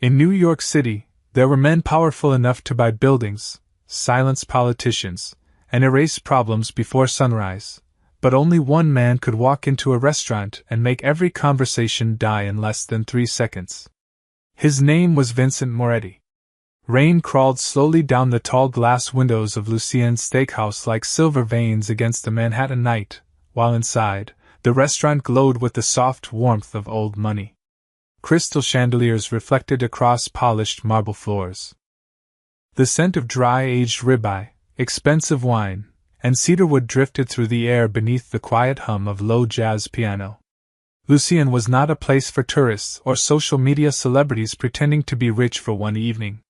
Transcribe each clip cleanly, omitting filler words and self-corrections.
In New York City, there were men powerful enough to buy buildings, silence politicians, and erase problems before sunrise, but only one man could walk into a restaurant and make every conversation die in less than 3 seconds. His name was Vincent Moretti. Rain crawled slowly down the tall glass windows of Lucien's Steakhouse like silver veins against the Manhattan night, while inside, the restaurant glowed with the soft warmth of old money. Crystal chandeliers reflected across polished marble floors. The scent of dry-aged ribeye, expensive wine, and cedarwood drifted through the air beneath the quiet hum of low jazz piano. Lucien was not a place for tourists or social media celebrities pretending to be rich for one evening.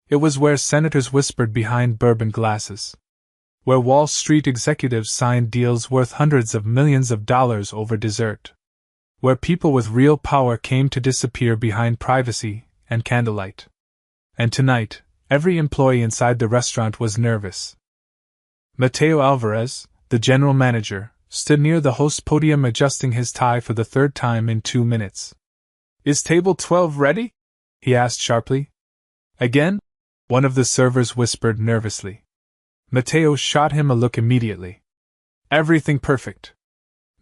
It was where senators whispered behind bourbon glasses, where Wall Street executives signed deals worth hundreds of millions of dollars over dessert, where people with real power came to disappear behind privacy and candlelight. And tonight, every employee inside the restaurant was nervous. Mateo Alvarez, the general manager, stood near the host's podium adjusting his tie for the 3rd time in 2 minutes. "Is table 12 ready?" he asked sharply. "Again?" one of the servers whispered nervously. Mateo shot him a look immediately. "Everything perfect.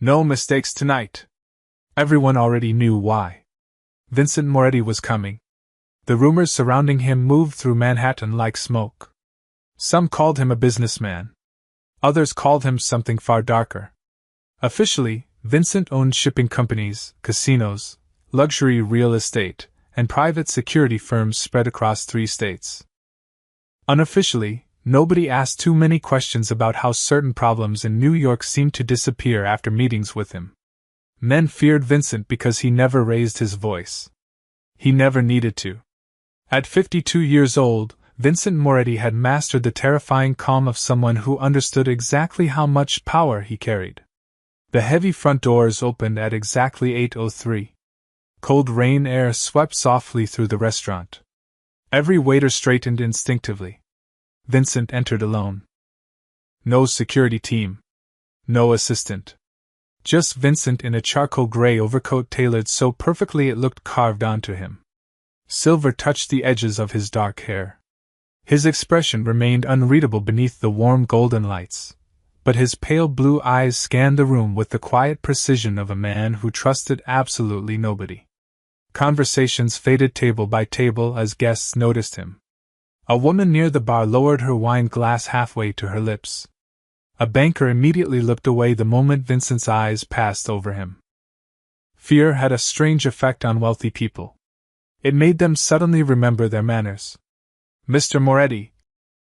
No mistakes tonight." Everyone already knew why. Vincent Moretti was coming. The rumors surrounding him moved through Manhattan like smoke. Some called him a businessman. Others called him something far darker. Officially, Vincent owned shipping companies, casinos, luxury real estate, and private security firms spread across 3 states. Unofficially, nobody asked too many questions about how certain problems in New York seemed to disappear after meetings with him. Men feared Vincent because he never raised his voice. He never needed to. At 52 years old, Vincent Moretti had mastered the terrifying calm of someone who understood exactly how much power he carried. The heavy front doors opened at exactly 8:03. Cold rain air swept softly through the restaurant. Every waiter straightened instinctively. Vincent entered alone. No security team. No assistant. Just Vincent in a charcoal gray overcoat tailored so perfectly it looked carved onto him. Silver touched the edges of his dark hair. His expression remained unreadable beneath the warm golden lights, but his pale blue eyes scanned the room with the quiet precision of a man who trusted absolutely nobody. Conversations faded table by table as guests noticed him. A woman near the bar lowered her wine glass halfway to her lips. A banker immediately looked away the moment Vincent's eyes passed over him. Fear had a strange effect on wealthy people. It made them suddenly remember their manners. "Mr. Moretti,"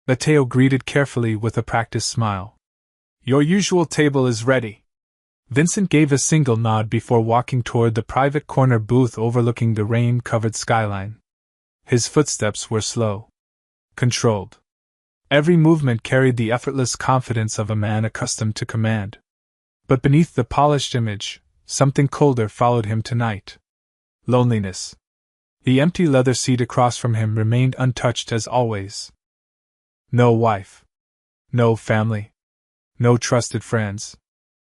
Mateo greeted carefully with a practiced smile. "Your usual table is ready." Vincent gave a single nod before walking toward the private corner booth overlooking the rain-covered skyline. His footsteps were slow, controlled. Every movement carried the effortless confidence of a man accustomed to command. But beneath the polished image, something colder followed him tonight. Loneliness. The empty leather seat across from him remained untouched as always. No wife. No family. No trusted friends.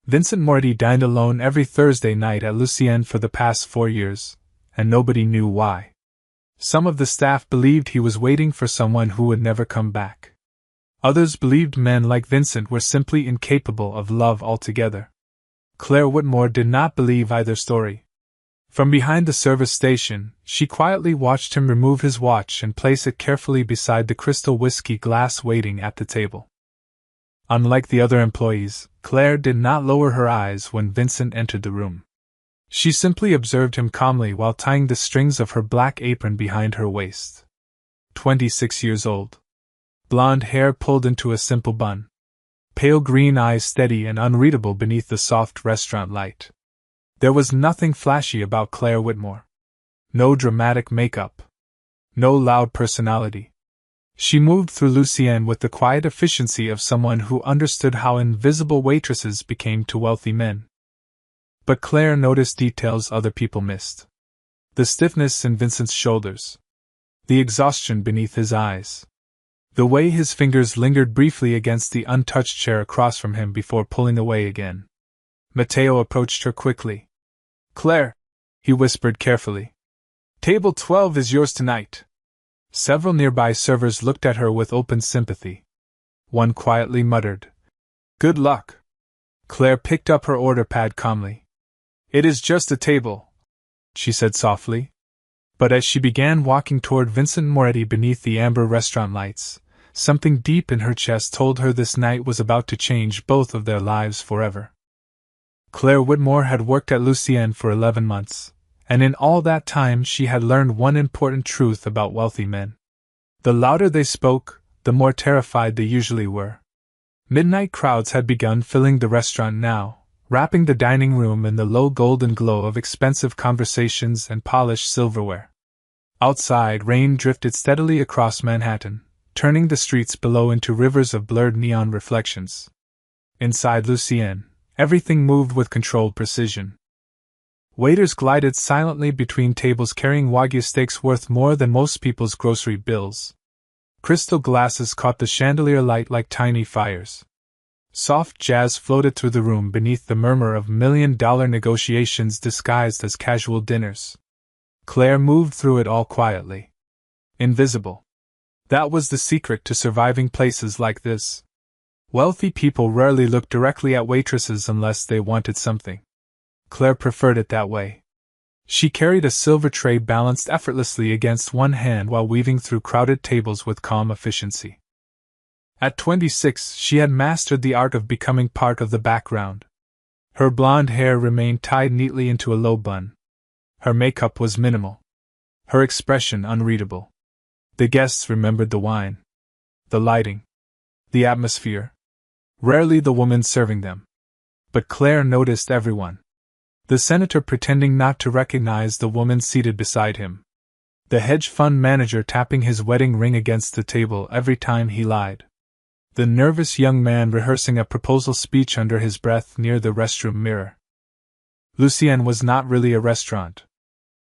Vincent Moretti dined alone every Thursday night at Lucien for the past 4 years, and nobody knew why. Some of the staff believed he was waiting for someone who would never come back. Others believed men like Vincent were simply incapable of love altogether. Claire Whitmore did not believe either story. From behind the service station, she quietly watched him remove his watch and place it carefully beside the crystal whiskey glass waiting at the table. Unlike the other employees, Claire did not lower her eyes when Vincent entered the room. She simply observed him calmly while tying the strings of her black apron behind her waist. 26 years old. Blonde hair pulled into a simple bun. Pale green eyes steady and unreadable beneath the soft restaurant light. There was nothing flashy about Claire Whitmore. No dramatic makeup. No loud personality. She moved through Lucien with the quiet efficiency of someone who understood how invisible waitresses became to wealthy men. But Claire noticed details other people missed. The stiffness in Vincent's shoulders. The exhaustion beneath his eyes. The way his fingers lingered briefly against the untouched chair across from him before pulling away again. Mateo approached her quickly. "Claire," he whispered carefully. Table 12 is yours tonight. Several nearby servers looked at her with open sympathy. One quietly muttered, "Good luck." Claire picked up her order pad calmly. "It is just a table," she said softly. But as she began walking toward Vincent Moretti beneath the amber restaurant lights, something deep in her chest told her this night was about to change both of their lives forever. Claire Whitmore had worked at Lucienne for 11 months, and in all that time she had learned one important truth about wealthy men. The louder they spoke, the more terrified they usually were. Midnight crowds had begun filling the restaurant now, wrapping the dining room in the low golden glow of expensive conversations and polished silverware. Outside, rain drifted steadily across Manhattan, turning the streets below into rivers of blurred neon reflections. Inside Lucienne, everything moved with controlled precision. Waiters glided silently between tables carrying Wagyu steaks worth more than most people's grocery bills. Crystal glasses caught the chandelier light like tiny fires. Soft jazz floated through the room beneath the murmur of million-dollar negotiations disguised as casual dinners. Claire moved through it all quietly. Invisible. That was the secret to surviving places like this. Wealthy people rarely looked directly at waitresses unless they wanted something. Claire preferred it that way. She carried a silver tray balanced effortlessly against one hand while weaving through crowded tables with calm efficiency. At 26, she had mastered the art of becoming part of the background. Her blonde hair remained tied neatly into a low bun. Her makeup was minimal. Her expression unreadable. The guests remembered the wine, the lighting, the atmosphere. Rarely the woman serving them. But Claire noticed everyone. The senator pretending not to recognize the woman seated beside him. The hedge fund manager tapping his wedding ring against the table every time he lied. The nervous young man rehearsing a proposal speech under his breath near the restroom mirror. Lucienne was not really a restaurant.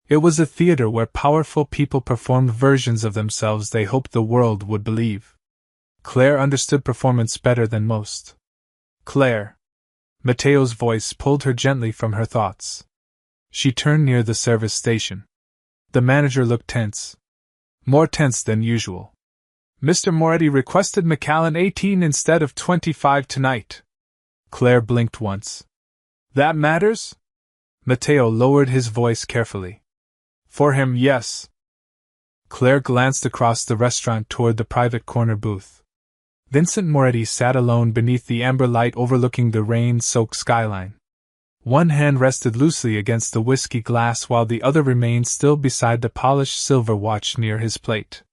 It was a theater where powerful people performed versions of themselves they hoped the world would believe. Claire understood performance better than most. "Claire." Matteo's voice pulled her gently from her thoughts. She turned near the service station. The manager looked tense. More tense than usual. "Mr. Moretti requested Macallan 18 instead of 25 tonight." Claire blinked once. "That matters?" Matteo lowered his voice carefully. "For him, yes." Claire glanced across the restaurant toward the private corner booth. Vincent Moretti sat alone beneath the amber light overlooking the rain-soaked skyline. One hand rested loosely against the whiskey glass while the other remained still beside the polished silver watch near his plate.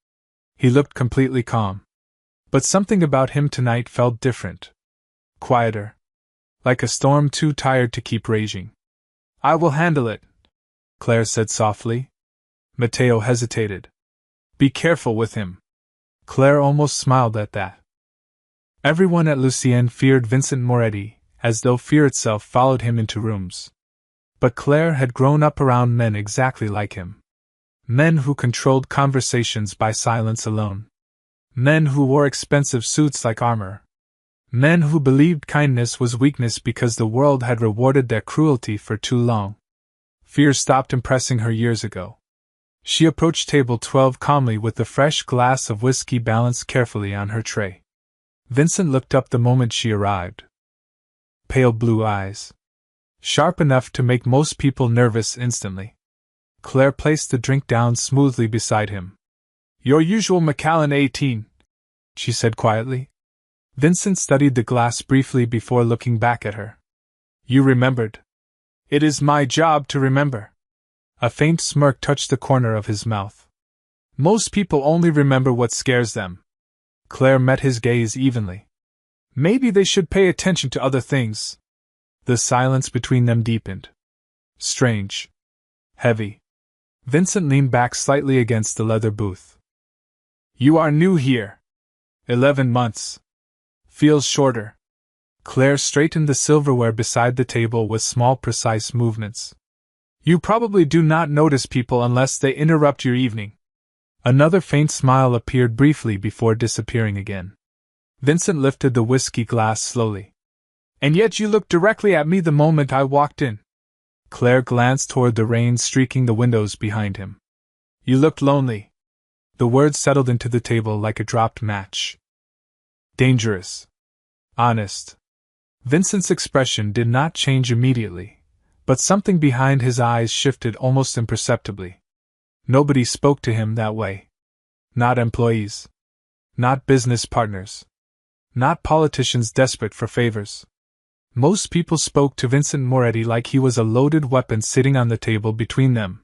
He looked completely calm. But something about him tonight felt different. Quieter. Like a storm too tired to keep raging. "I will handle it," Claire said softly. Matteo hesitated. "Be careful with him." Claire almost smiled at that. Everyone at Lucienne feared Vincent Moretti, as though fear itself followed him into rooms. But Claire had grown up around men exactly like him. Men who controlled conversations by silence alone. Men who wore expensive suits like armor. Men who believed kindness was weakness because the world had rewarded their cruelty for too long. Fear stopped impressing her years ago. She approached table 12 calmly with the fresh glass of whiskey balanced carefully on her tray. Vincent looked up the moment she arrived. Pale blue eyes. Sharp enough to make most people nervous instantly. Claire placed the drink down smoothly beside him. "Your usual Macallan 18, she said quietly. Vincent studied the glass briefly before looking back at her. "You remembered." "It is my job to remember." A faint smirk touched the corner of his mouth. "Most people only remember what scares them." Claire met his gaze evenly. "Maybe they should pay attention to other things." The silence between them deepened. Strange. Heavy. Vincent leaned back slightly against the leather booth. "You are new here." 11 months. Feels shorter." Claire straightened the silverware beside the table with small precise movements. "You probably do not notice people unless they interrupt your evening." Another faint smile appeared briefly before disappearing again. Vincent lifted the whiskey glass slowly. "And yet you looked directly at me the moment I walked in." Claire glanced toward the rain streaking the windows behind him. You looked lonely. The words settled into the table like a dropped match. Dangerous. Honest. Vincent's expression did not change immediately, but something behind his eyes shifted almost imperceptibly. Nobody spoke to him that way. Not employees. Not business partners. Not politicians desperate for favors. Most people spoke to Vincent Moretti like he was a loaded weapon sitting on the table between them.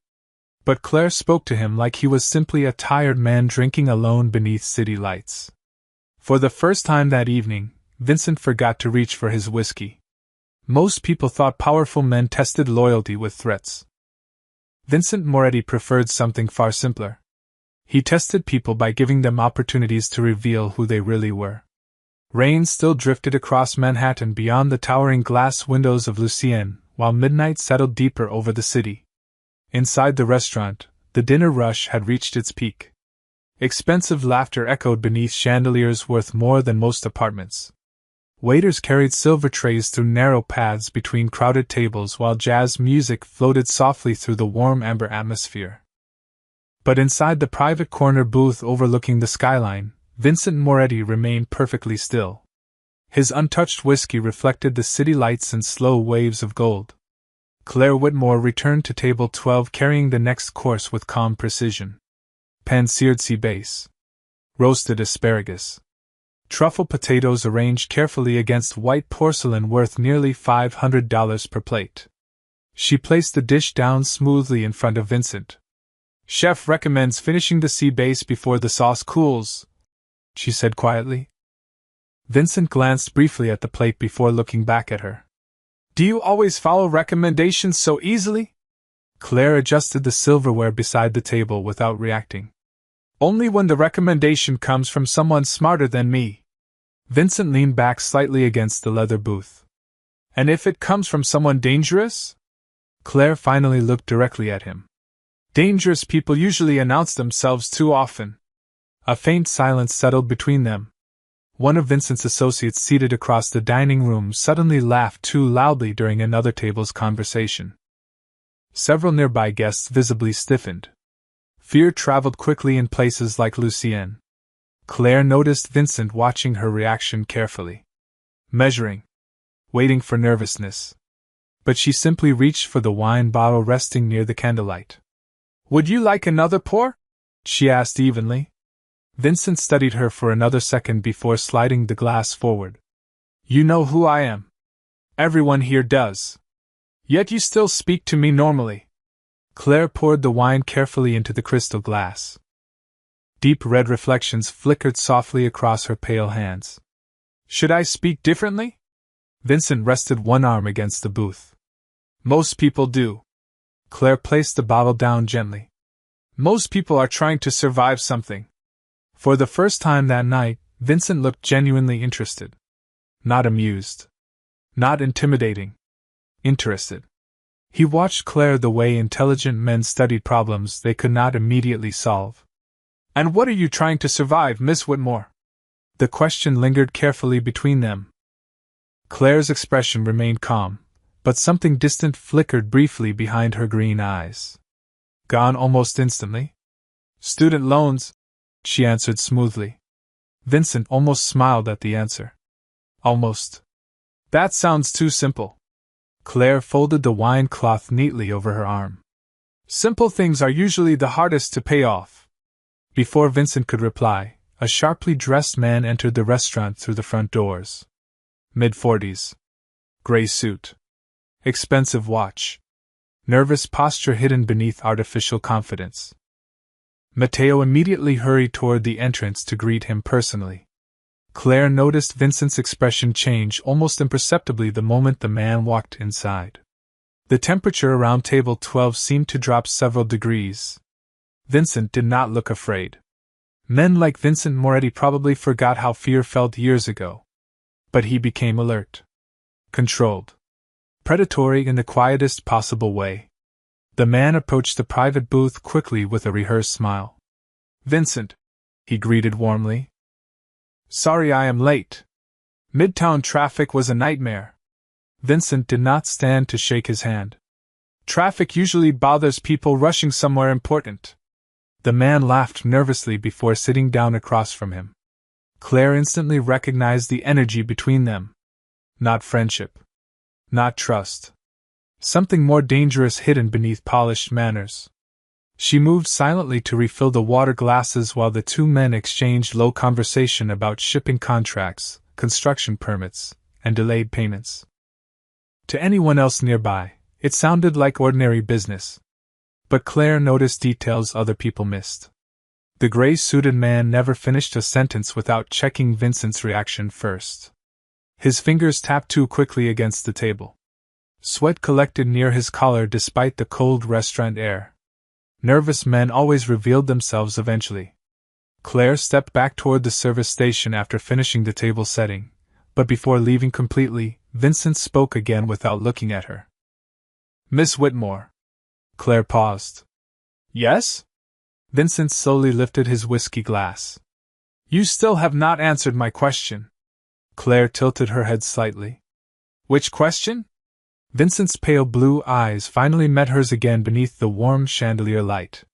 But Claire spoke to him like he was simply a tired man drinking alone beneath city lights. For the first time that evening, Vincent forgot to reach for his whiskey. Most people thought powerful men tested loyalty with threats. Vincent Moretti preferred something far simpler. He tested people by giving them opportunities to reveal who they really were. Rain still drifted across Manhattan beyond the towering glass windows of Lucienne, while midnight settled deeper over the city. Inside the restaurant, the dinner rush had reached its peak. Expensive laughter echoed beneath chandeliers worth more than most apartments. Waiters carried silver trays through narrow paths between crowded tables while jazz music floated softly through the warm amber atmosphere. But inside the private corner booth overlooking the skyline, Vincent Moretti remained perfectly still. His untouched whiskey reflected the city lights and slow waves of gold. Claire Whitmore returned to table 12 carrying the next course with calm precision. Pan-seared sea bass. Roasted asparagus. Truffle potatoes arranged carefully against white porcelain worth nearly $500 per plate. She placed the dish down smoothly in front of Vincent. Chef recommends finishing the sea bass before the sauce cools, she said quietly. Vincent glanced briefly at the plate before looking back at her. Do you always follow recommendations so easily? Claire adjusted the silverware beside the table without reacting. Only when the recommendation comes from someone smarter than me. Vincent leaned back slightly against the leather booth. And if it comes from someone dangerous? Claire finally looked directly at him. Dangerous people usually announce themselves too often. A faint silence settled between them. One of Vincent's associates seated across the dining room suddenly laughed too loudly during another table's conversation. Several nearby guests visibly stiffened. Fear traveled quickly in places like Lucienne. Claire noticed Vincent watching her reaction carefully. Measuring. Waiting for nervousness. But she simply reached for the wine bottle resting near the candlelight. Would you like another pour? She asked evenly. Vincent studied her for another second before sliding the glass forward. You know who I am. Everyone here does. Yet you still speak to me normally. Claire poured the wine carefully into the crystal glass. Deep red reflections flickered softly across her pale hands. Should I speak differently? Vincent rested one arm against the booth. Most people do. Claire placed the bottle down gently. Most people are trying to survive something. For the first time that night, Vincent looked genuinely interested. Not amused. Not intimidating. Interested. He watched Claire the way intelligent men studied problems they could not immediately solve. And what are you trying to survive, Miss Whitmore? The question lingered carefully between them. Claire's expression remained calm, but something distant flickered briefly behind her green eyes. Gone almost instantly? Student loans, she answered smoothly. Vincent almost smiled at the answer. Almost. That sounds too simple. Claire folded the wine cloth neatly over her arm. Simple things are usually the hardest to pay off. Before Vincent could reply, a sharply dressed man entered the restaurant through the front doors. Mid-40s. Gray suit. Expensive watch. Nervous posture hidden beneath artificial confidence. Matteo immediately hurried toward the entrance to greet him personally. Claire noticed Vincent's expression change almost imperceptibly the moment the man walked inside. The temperature around table 12 seemed to drop several degrees. Vincent did not look afraid. Men like Vincent Moretti probably forgot how fear felt years ago. But he became alert. Controlled. Predatory in the quietest possible way. The man approached the private booth quickly with a rehearsed smile. Vincent, he greeted warmly. Sorry I am late. Midtown traffic was a nightmare. Vincent did not stand to shake his hand. Traffic usually bothers people rushing somewhere important. The man laughed nervously before sitting down across from him. Claire instantly recognized the energy between them. Not friendship. Not trust. Something more dangerous hidden beneath polished manners. She moved silently to refill the water glasses while the two men exchanged low conversation about shipping contracts, construction permits, and delayed payments. To anyone else nearby, it sounded like ordinary business. But Claire noticed details other people missed. The gray-suited man never finished a sentence without checking Vincent's reaction first. His fingers tapped too quickly against the table. Sweat collected near his collar despite the cold restaurant air. Nervous men always revealed themselves eventually. Claire stepped back toward the service station after finishing the table setting, but before leaving completely, Vincent spoke again without looking at her. "Miss Whitmore." Claire paused. "Yes?" Vincent slowly lifted his whiskey glass. "You still have not answered my question." Claire tilted her head slightly. "Which question?" Vincent's pale blue eyes finally met hers again beneath the warm chandelier light.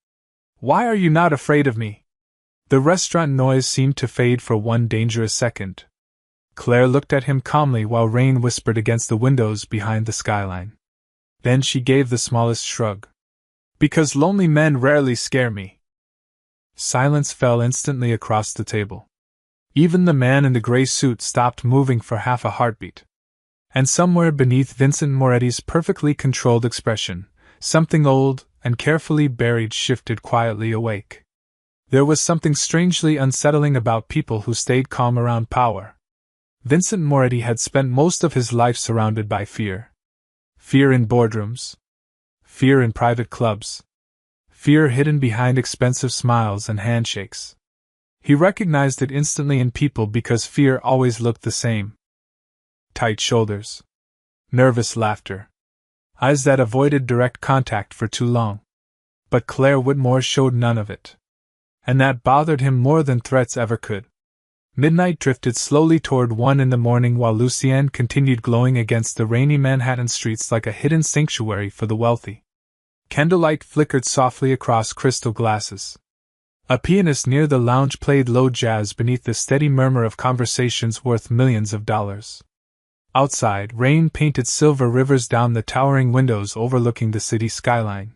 "Why are you not afraid of me?" The restaurant noise seemed to fade for one dangerous second. Claire looked at him calmly while rain whispered against the windows behind the skyline. Then she gave the smallest shrug. "Because lonely men rarely scare me." Silence fell instantly across the table. Even the man in the gray suit stopped moving for half a heartbeat. And somewhere beneath Vincent Moretti's perfectly controlled expression, something old and carefully buried shifted quietly awake. There was something strangely unsettling about people who stayed calm around power. Vincent Moretti had spent most of his life surrounded by fear. Fear in boardrooms. Fear in private clubs. Fear hidden behind expensive smiles and handshakes. He recognized it instantly in people because fear always looked the same. Tight shoulders. Nervous laughter. Eyes that avoided direct contact for too long. But Claire Whitmore showed none of it. And that bothered him more than threats ever could. Midnight drifted slowly toward 1 in the morning while Lucienne continued glowing against the rainy Manhattan streets like a hidden sanctuary for the wealthy. Candlelight flickered softly across crystal glasses. A pianist near the lounge played low jazz beneath the steady murmur of conversations worth millions of dollars. Outside, rain painted silver rivers down the towering windows overlooking the city skyline.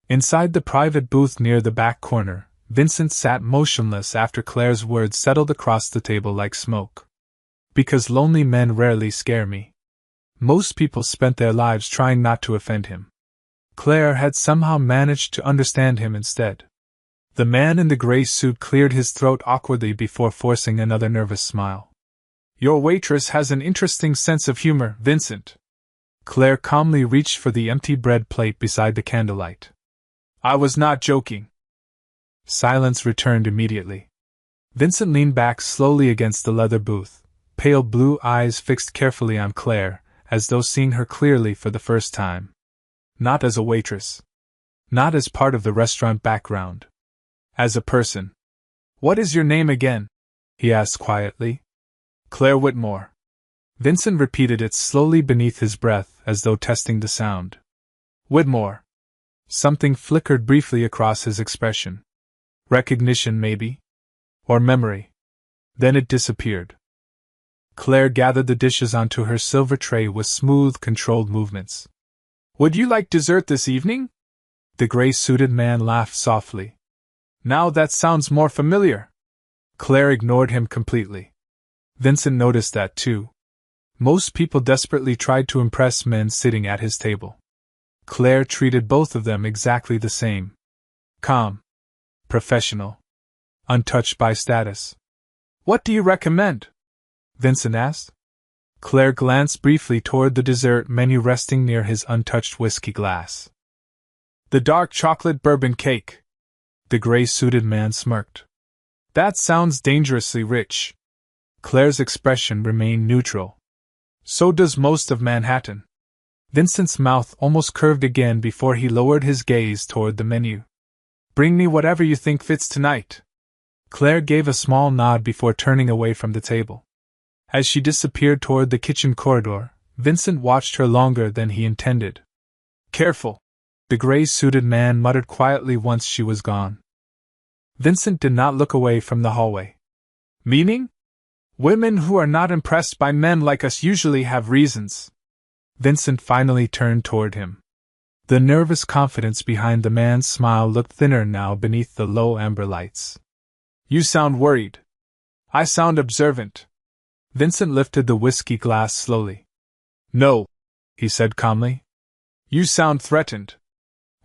Inside the private booth near the back corner, Vincent sat motionless after Claire's words settled across the table like smoke. "Because lonely men rarely scare me." Most people spent their lives trying not to offend him. Claire had somehow managed to understand him instead. The man in the gray suit cleared his throat awkwardly before forcing another nervous smile. "Your waitress has an interesting sense of humor, Vincent." Claire calmly reached for the empty bread plate beside the candlelight. "I was not joking." Silence returned immediately. Vincent leaned back slowly against the leather booth, pale blue eyes fixed carefully on Claire, as though seeing her clearly for the first time. Not as a waitress. Not as part of the restaurant background. As a person. "What is your name again?" he asked quietly. "Claire Whitmore." Vincent repeated it slowly beneath his breath as though testing the sound. "Whitmore." Something flickered briefly across his expression. Recognition, maybe? Or memory? Then it disappeared. Claire gathered the dishes onto her silver tray with smooth, controlled movements. "Would you like dessert this evening?" The gray-suited man laughed softly. "Now that sounds more familiar." Claire ignored him completely. Vincent noticed that too. Most people desperately tried to impress men sitting at his table. Claire treated both of them exactly the same. Calm. Professional. Untouched by status. "What do you recommend?" Vincent asked. Claire glanced briefly toward the dessert menu resting near his untouched whiskey glass. "The dark chocolate bourbon cake." The gray-suited man smirked. "That sounds dangerously rich." Claire's expression remained neutral. "So does most of Manhattan." Vincent's mouth almost curved again before he lowered his gaze toward the menu. "Bring me whatever you think fits tonight." Claire gave a small nod before turning away from the table. As she disappeared toward the kitchen corridor, Vincent watched her longer than he intended. "Careful," the gray-suited man muttered quietly once she was gone. Vincent did not look away from the hallway. Meaning? Women who are not impressed by men like us usually have reasons. Vincent finally turned toward him. The nervous confidence behind the man's smile looked thinner now beneath the low amber lights. You sound worried. I sound observant. Vincent lifted the whiskey glass slowly. No, he said calmly. You sound threatened.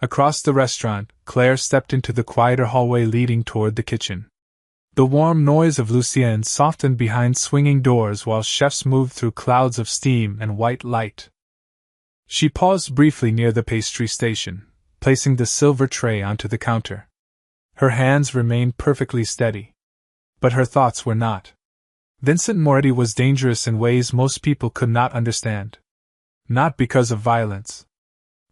Across the restaurant, Claire stepped into the quieter hallway leading toward the kitchen. The warm noise of Lucien softened behind swinging doors while chefs moved through clouds of steam and white light. She paused briefly near the pastry station, placing the silver tray onto the counter. Her hands remained perfectly steady. But her thoughts were not. Vincent Moretti was dangerous in ways most people could not understand. Not because of violence.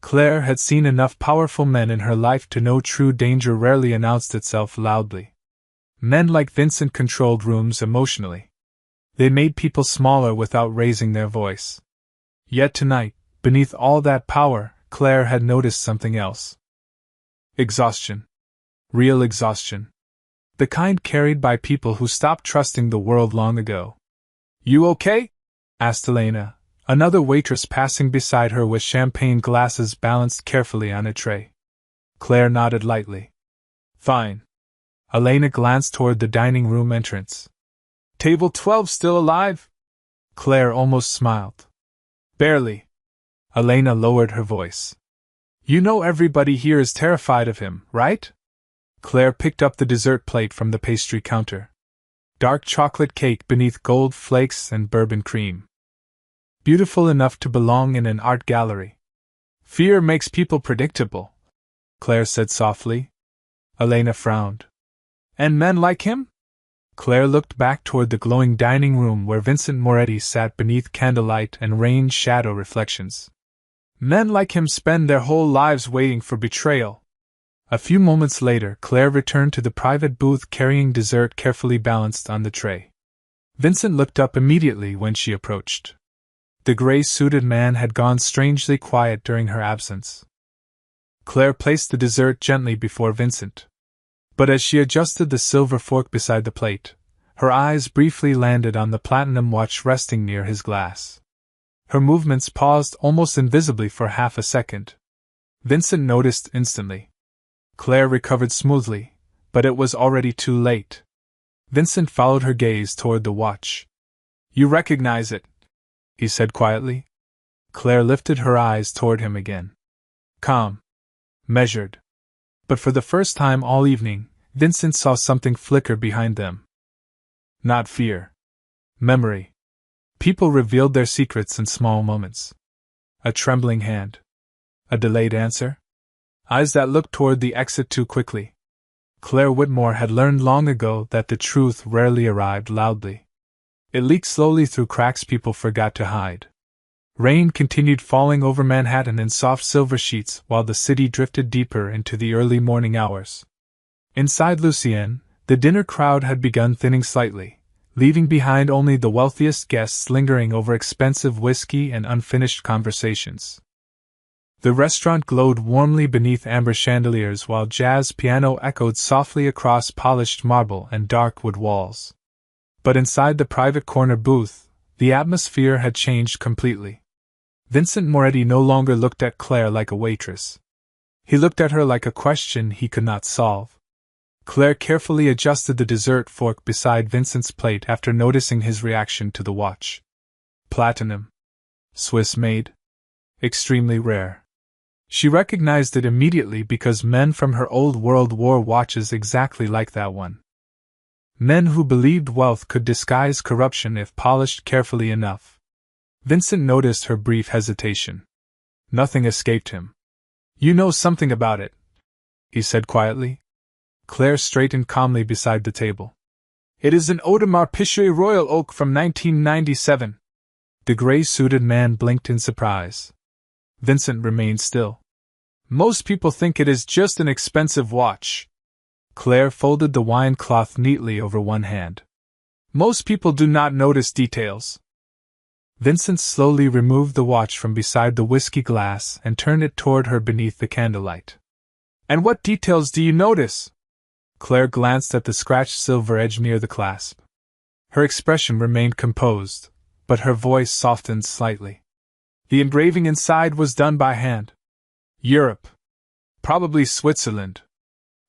Claire had seen enough powerful men in her life to know true danger rarely announced itself loudly. Men like Vincent controlled rooms emotionally. They made people smaller without raising their voice. Yet tonight, beneath all that power, Claire had noticed something else. Exhaustion. Real exhaustion. The kind carried by people who stopped trusting the world long ago. You okay? Asked Elena, another waitress passing beside her with champagne glasses balanced carefully on a tray. Claire nodded lightly. Fine. Elena glanced toward the dining room entrance. Table 12 still alive? Claire almost smiled. Barely. Elena lowered her voice. You know everybody here is terrified of him, right? Claire picked up the dessert plate from the pastry counter. Dark chocolate cake beneath gold flakes and bourbon cream. Beautiful enough to belong in an art gallery. Fear makes people predictable, Claire said softly. Elena frowned. And men like him? Claire looked back toward the glowing dining room where Vincent Moretti sat beneath candlelight and rain shadow reflections. Men like him spend their whole lives waiting for betrayal. A few moments later, Claire returned to the private booth carrying dessert carefully balanced on the tray. Vincent looked up immediately when she approached. The gray-suited man had gone strangely quiet during her absence. Claire placed the dessert gently before Vincent. But as she adjusted the silver fork beside the plate, her eyes briefly landed on the platinum watch resting near his glass. Her movements paused almost invisibly for half a second. Vincent noticed instantly. Claire recovered smoothly, but it was already too late. Vincent followed her gaze toward the watch. You recognize it, he said quietly. Claire lifted her eyes toward him again. Calm. Measured. But for the first time all evening, Vincent saw something flicker behind them. Not fear. Memory. People revealed their secrets in small moments. A trembling hand. A delayed answer. Eyes that looked toward the exit too quickly. Claire Whitmore had learned long ago that the truth rarely arrived loudly. It leaked slowly through cracks people forgot to hide. Rain continued falling over Manhattan in soft silver sheets while the city drifted deeper into the early morning hours. Inside Lucien, the dinner crowd had begun thinning slightly, leaving behind only the wealthiest guests lingering over expensive whiskey and unfinished conversations. The restaurant glowed warmly beneath amber chandeliers while jazz piano echoed softly across polished marble and dark wood walls. But inside the private corner booth, the atmosphere had changed completely. Vincent Moretti no longer looked at Claire like a waitress. He looked at her like a question he could not solve. Claire carefully adjusted the dessert fork beside Vincent's plate after noticing his reaction to the watch. Platinum. Swiss made. Extremely rare. She recognized it immediately because men from her old world wore watches exactly like that one. Men who believed wealth could disguise corruption if polished carefully enough. Vincent noticed her brief hesitation. Nothing escaped him. You know something about it, he said quietly. Claire straightened calmly beside the table. It is an Audemars Piguet Royal Oak from 1997. The gray-suited man blinked in surprise. Vincent remained still. Most people think it is just an expensive watch. Claire folded the wine cloth neatly over one hand. Most people do not notice details. Vincent slowly removed the watch from beside the whiskey glass and turned it toward her beneath the candlelight. And what details do you notice? Claire glanced at the scratched silver edge near the clasp. Her expression remained composed, but her voice softened slightly. The engraving inside was done by hand. Europe. Probably Switzerland.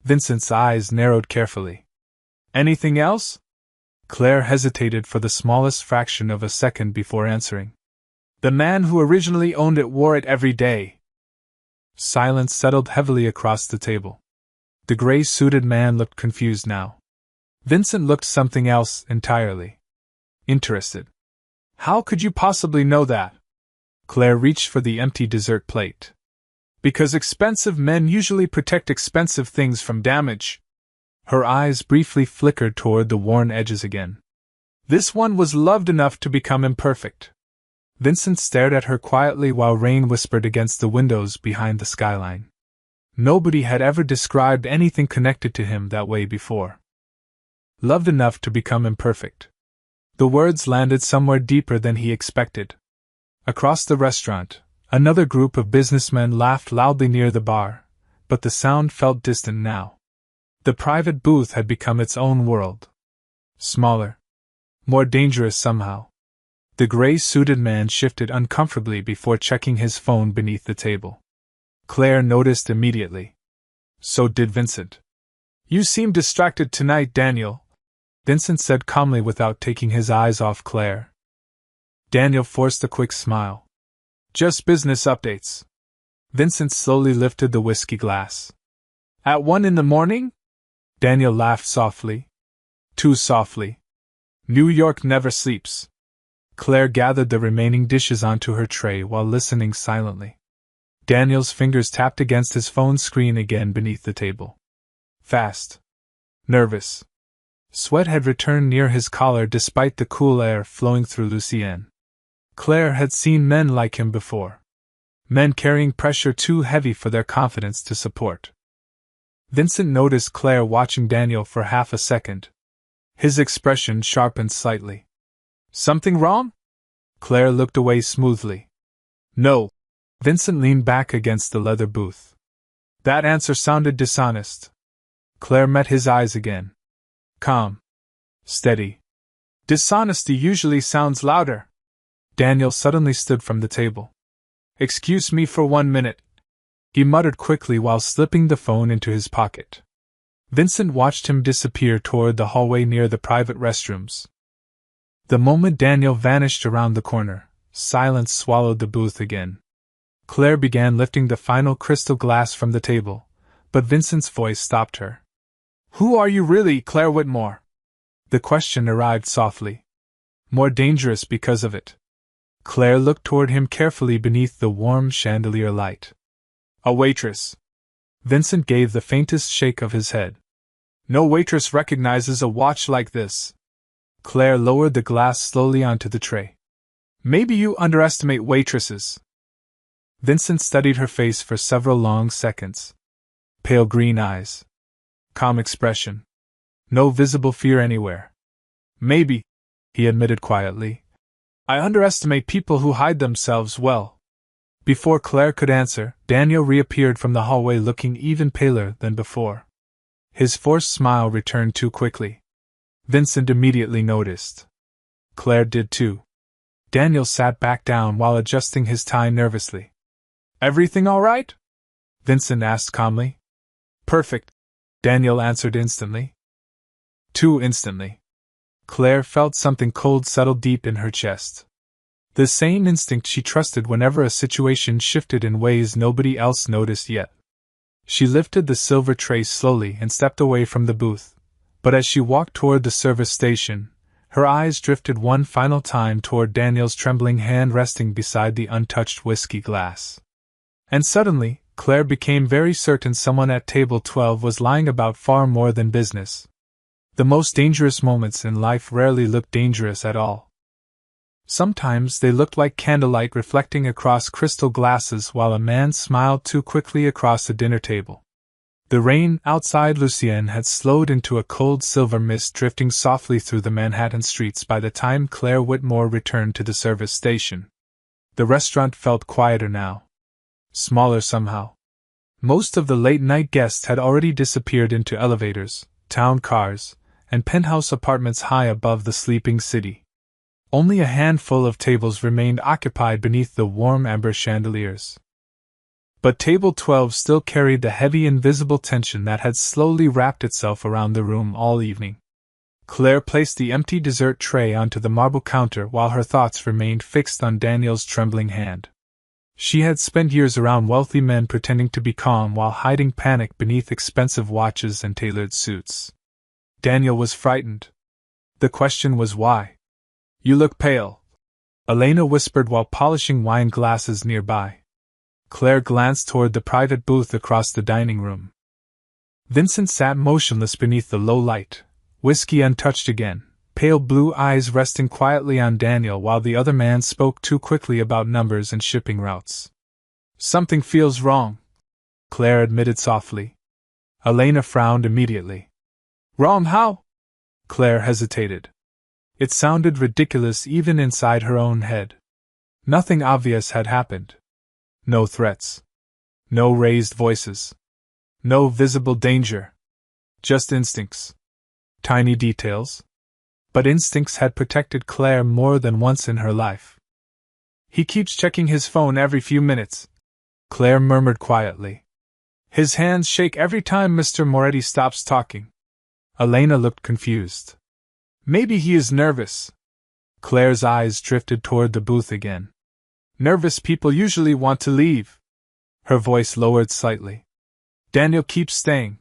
Vincent's eyes narrowed carefully. Anything else? Claire hesitated for the smallest fraction of a second before answering. The man who originally owned it wore it every day. Silence settled heavily across the table. The gray-suited man looked confused now. Vincent looked something else entirely. Interested. How could you possibly know that? Claire reached for the empty dessert plate. Because expensive men usually protect expensive things from damage. Her eyes briefly flickered toward the worn edges again. This one was loved enough to become imperfect. Vincent stared at her quietly while rain whispered against the windows behind the skyline. Nobody had ever described anything connected to him that way before. Loved enough to become imperfect. The words landed somewhere deeper than he expected. Across the restaurant, another group of businessmen laughed loudly near the bar, but the sound felt distant now. The private booth had become its own world. Smaller. More dangerous somehow. The gray-suited man shifted uncomfortably before checking his phone beneath the table. Claire noticed immediately. So did Vincent. You seem distracted tonight, Daniel, Vincent said calmly without taking his eyes off Claire. Daniel forced a quick smile. Just business updates. Vincent slowly lifted the whiskey glass. At 1 a.m? Daniel laughed softly. Too softly. New York never sleeps. Claire gathered the remaining dishes onto her tray while listening silently. Daniel's fingers tapped against his phone screen again beneath the table. Fast. Nervous. Sweat had returned near his collar despite the cool air flowing through Lucienne. Claire had seen men like him before. Men carrying pressure too heavy for their confidence to support. Vincent noticed Claire watching Daniel for half a second. His expression sharpened slightly. Something wrong? Claire looked away smoothly. No. Vincent leaned back against the leather booth. That answer sounded dishonest. Claire met his eyes again. Calm. Steady. Dishonesty usually sounds louder. Daniel suddenly stood from the table. Excuse me for 1 minute, he muttered quickly while slipping the phone into his pocket. Vincent watched him disappear toward the hallway near the private restrooms. The moment Daniel vanished around the corner, silence swallowed the booth again. Claire began lifting the final crystal glass from the table, but Vincent's voice stopped her. Who are you really, Claire Whitmore? The question arrived softly. More dangerous because of it. Claire looked toward him carefully beneath the warm chandelier light. A waitress. Vincent gave the faintest shake of his head. No waitress recognizes a watch like this. Claire lowered the glass slowly onto the tray. Maybe you underestimate waitresses. Vincent studied her face for several long seconds. Pale green eyes. Calm expression. No visible fear anywhere. Maybe, he admitted quietly. I underestimate people who hide themselves well. Before Claire could answer, Daniel reappeared from the hallway looking even paler than before. His forced smile returned too quickly. Vincent immediately noticed. Claire did too. Daniel sat back down while adjusting his tie nervously. Everything all right? Vincent asked calmly. Perfect, Daniel answered instantly. Too instantly. Claire felt something cold settle deep in her chest. The same instinct she trusted whenever a situation shifted in ways nobody else noticed yet. She lifted the silver tray slowly and stepped away from the booth, but as she walked toward the service station, her eyes drifted one final time toward Daniel's trembling hand resting beside the untouched whiskey glass. And suddenly, Claire became very certain someone at table 12 was lying about far more than business. The most dangerous moments in life rarely look dangerous at all. Sometimes they looked like candlelight reflecting across crystal glasses while a man smiled too quickly across a dinner table. The rain outside Lucienne had slowed into a cold silver mist drifting softly through the Manhattan streets by the time Claire Whitmore returned to the service station. The restaurant felt quieter now. Smaller somehow. Most of the late-night guests had already disappeared into elevators, town cars, and penthouse apartments high above the sleeping city. Only a handful of tables remained occupied beneath the warm amber chandeliers. But Table 12 still carried the heavy invisible tension that had slowly wrapped itself around the room all evening. Claire placed the empty dessert tray onto the marble counter while her thoughts remained fixed on Daniel's trembling hand. She had spent years around wealthy men pretending to be calm while hiding panic beneath expensive watches and tailored suits. Daniel was frightened. The question was why? "You look pale," Elena whispered while polishing wine glasses nearby. Claire glanced toward the private booth across the dining room. Vincent sat motionless beneath the low light, whiskey untouched again, pale blue eyes resting quietly on Daniel while the other man spoke too quickly about numbers and shipping routes. "Something feels wrong," Claire admitted softly. Elena frowned immediately. "Wrong how?" Claire hesitated. It sounded ridiculous even inside her own head. Nothing obvious had happened. No threats. No raised voices. No visible danger. Just instincts. Tiny details. But instincts had protected Claire more than once in her life. "He keeps checking his phone every few minutes," Claire murmured quietly. "His hands shake every time Mr. Moretti stops talking." Elena looked confused. "Maybe he is nervous." Claire's eyes drifted toward the booth again. "Nervous people usually want to leave." Her voice lowered slightly. "Daniel keeps staying."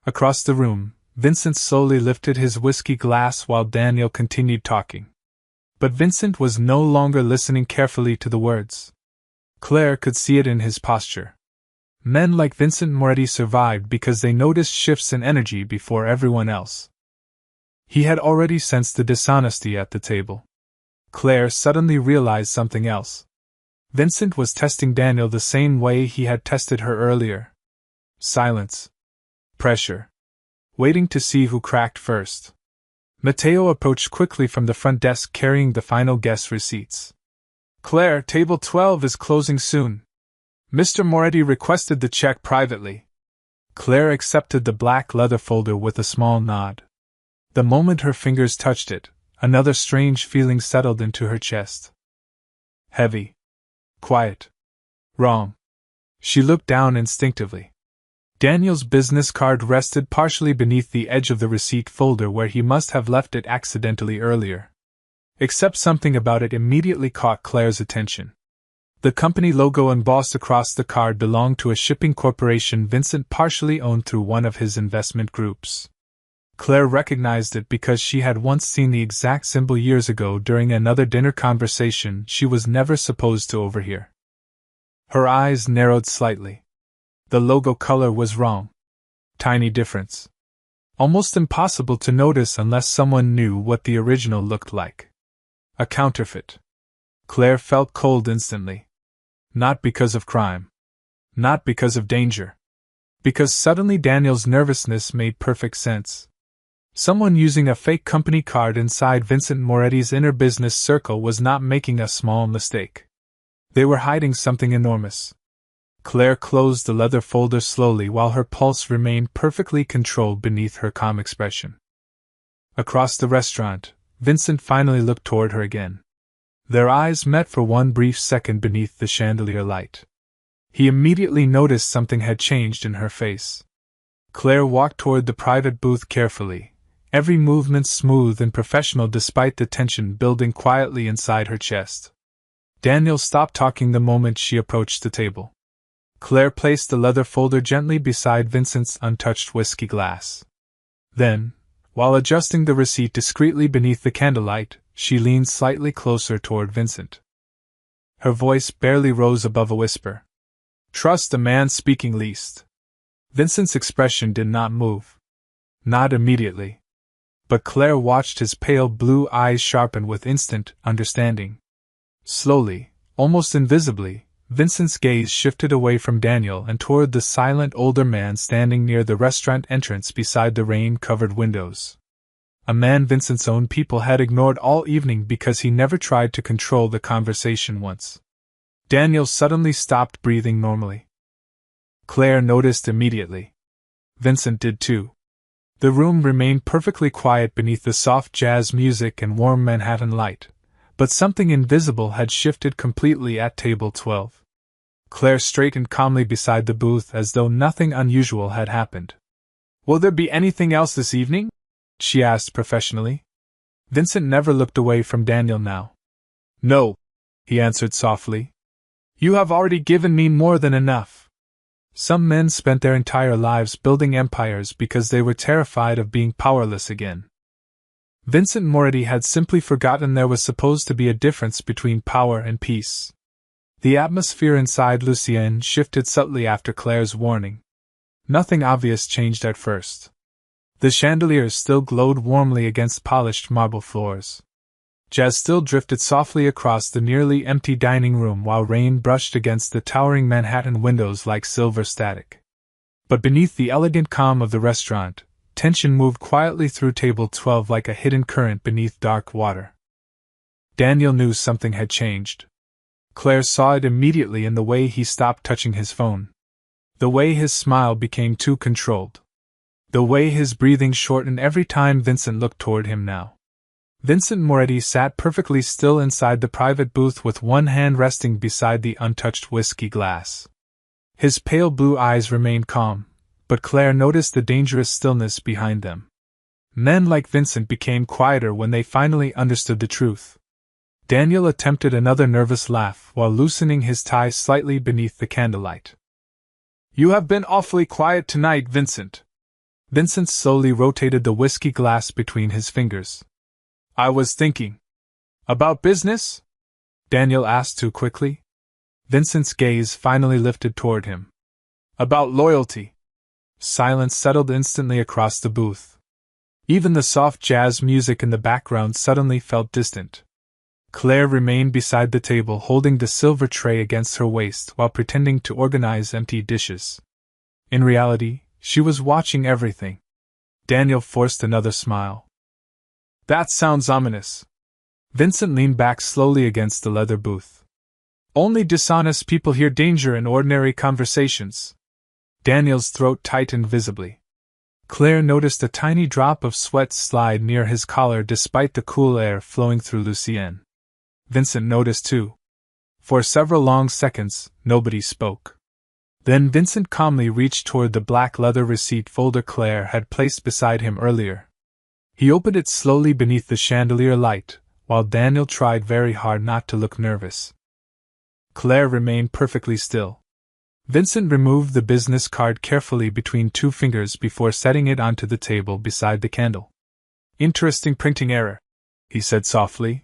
Across the room, Vincent slowly lifted his whiskey glass while Daniel continued talking. But Vincent was no longer listening carefully to the words. Claire could see it in his posture. Men like Vincent Moretti survived because they noticed shifts in energy before everyone else. He had already sensed the dishonesty at the table. Claire suddenly realized something else. Vincent was testing Daniel the same way he had tested her earlier. Silence. Pressure. Waiting to see who cracked first. Matteo approached quickly from the front desk carrying the final guest receipts. "Claire, table 12 is closing soon. Mr. Moretti requested the check privately." Claire accepted the black leather folder with a small nod. The moment her fingers touched it, another strange feeling settled into her chest. Heavy. Quiet. Wrong. She looked down instinctively. Daniel's business card rested partially beneath the edge of the receipt folder where he must have left it accidentally earlier. Except something about it immediately caught Claire's attention. The company logo embossed across the card belonged to a shipping corporation Vincent partially owned through one of his investment groups. Claire recognized it because she had once seen the exact symbol years ago during another dinner conversation she was never supposed to overhear. Her eyes narrowed slightly. The logo color was wrong. Tiny difference. Almost impossible to notice unless someone knew what the original looked like. A counterfeit. Claire felt cold instantly. Not because of crime. Not because of danger. Because suddenly Daniel's nervousness made perfect sense. Someone using a fake company card inside Vincent Moretti's inner business circle was not making a small mistake. They were hiding something enormous. Claire closed the leather folder slowly while her pulse remained perfectly controlled beneath her calm expression. Across the restaurant, Vincent finally looked toward her again. Their eyes met for one brief second beneath the chandelier light. He immediately noticed something had changed in her face. Claire walked toward the private booth carefully, every movement smooth and professional despite the tension building quietly inside her chest. Daniel stopped talking the moment she approached the table. Claire placed the leather folder gently beside Vincent's untouched whiskey glass. Then, while adjusting the receipt discreetly beneath the candlelight, she leaned slightly closer toward Vincent. Her voice barely rose above a whisper. "Trust the man speaking least." Vincent's expression did not move. Not immediately. But Claire watched his pale blue eyes sharpen with instant understanding. Slowly, almost invisibly, Vincent's gaze shifted away from Daniel and toward the silent older man standing near the restaurant entrance beside the rain-covered windows. A man Vincent's own people had ignored all evening because he never tried to control the conversation once. Daniel suddenly stopped breathing normally. Claire noticed immediately. Vincent did too. The room remained perfectly quiet beneath the soft jazz music and warm Manhattan light, but something invisible had shifted completely at table 12. Claire straightened calmly beside the booth as though nothing unusual had happened. "Will there be anything else this evening?" she asked professionally. Vincent never looked away from Daniel now. "No," he answered softly. "You have already given me more than enough." Some men spent their entire lives building empires because they were terrified of being powerless again. Vincent Moretti had simply forgotten there was supposed to be a difference between power and peace. The atmosphere inside Lucienne shifted subtly after Claire's warning. Nothing obvious changed at first. The chandeliers still glowed warmly against polished marble floors. Jazz still drifted softly across the nearly empty dining room while rain brushed against the towering Manhattan windows like silver static. But beneath the elegant calm of the restaurant, tension moved quietly through table 12 like a hidden current beneath dark water. Daniel knew something had changed. Claire saw it immediately in the way he stopped touching his phone. The way his smile became too controlled. The way his breathing shortened every time Vincent looked toward him now. Vincent Moretti sat perfectly still inside the private booth with one hand resting beside the untouched whiskey glass. His pale blue eyes remained calm, but Claire noticed the dangerous stillness behind them. Men like Vincent became quieter when they finally understood the truth. Daniel attempted another nervous laugh while loosening his tie slightly beneath the candlelight. "You have been awfully quiet tonight, Vincent." Vincent slowly rotated the whiskey glass between his fingers. "I was thinking." "About business?" Daniel asked too quickly. Vincent's gaze finally lifted toward him. "About loyalty." Silence settled instantly across the booth. Even the soft jazz music in the background suddenly felt distant. Claire remained beside the table holding the silver tray against her waist while pretending to organize empty dishes. In reality, she was watching everything. Daniel forced another smile. "That sounds ominous." Vincent leaned back slowly against the leather booth. "Only dishonest people hear danger in ordinary conversations." Daniel's throat tightened visibly. Claire noticed a tiny drop of sweat slide near his collar despite the cool air flowing through Lucienne. Vincent noticed too. For several long seconds, nobody spoke. Then Vincent calmly reached toward the black leather receipt folder Claire had placed beside him earlier. He opened it slowly beneath the chandelier light, while Daniel tried very hard not to look nervous. Claire remained perfectly still. Vincent removed the business card carefully between two fingers before setting it onto the table beside the candle. "Interesting printing error," he said softly.